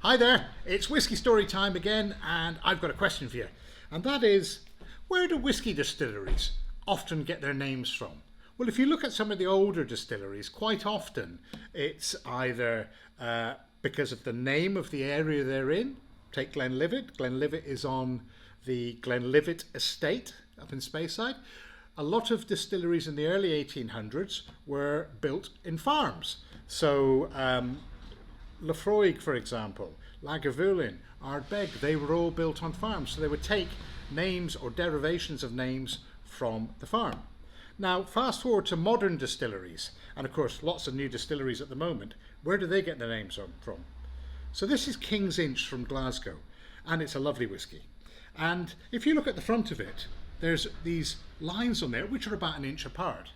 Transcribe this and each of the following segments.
Hi there, it's Whisky Story time again, and I've got a question for you. And that is, where do whisky distilleries often get their names from? Well, if you look at some of the older distilleries, quite often it's either because of the name of the area they're in. Take Glenlivet. Glenlivet is on the Glenlivet estate up in Speyside. A lot of distilleries in the early 1800s were built in farms. So Lafroig, for example, Lagavulin, Ardbeg, they were all built on farms. So they would take names or derivations of names from the farm. Now, fast forward to modern distilleries, and of course, lots of new distilleries at the moment. Where do they get their names from? So this is King's Inch from Glasgow, and it's a lovely whisky. And if you look at the front of it, there's these lines on there which are about an inch apart.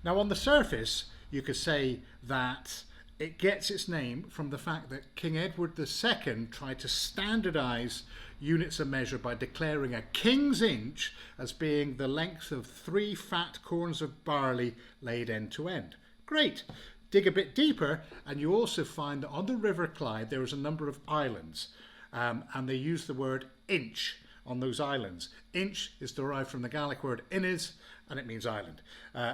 Now, on the surface, you could say that it gets its name from the fact that King Edward II tried to standardise units of measure by declaring a king's inch as being the length of 3 fat corns of barley laid end to end. Great. Dig a bit deeper and you also find that on the River Clyde there is a number of islands, and they use the word inch on those islands. Inch is derived from the Gaelic word innis, and it means island.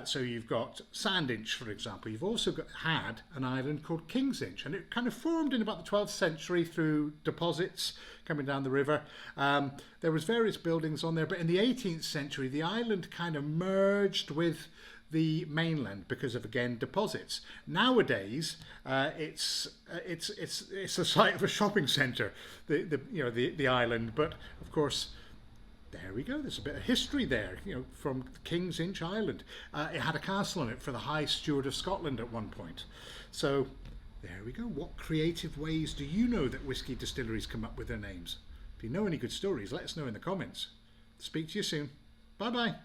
So you've got Sandinch, for example. You've also had an island called King's Inch, and it kind of formed in about the 12th century through deposits coming down the river. There was various buildings on there, but in the 18th century, the island kind of merged with the mainland because of, again, deposits. Nowadays, it's the site of a shopping centre, the island. But of course, there we go. There's a bit of history there, from King's Inch Island. It had a castle on it for the High Steward of Scotland at one point. So there we go. What creative ways do you know that whisky distilleries come up with their names? If you know any good stories, let us know in the comments. Speak to you soon. Bye bye.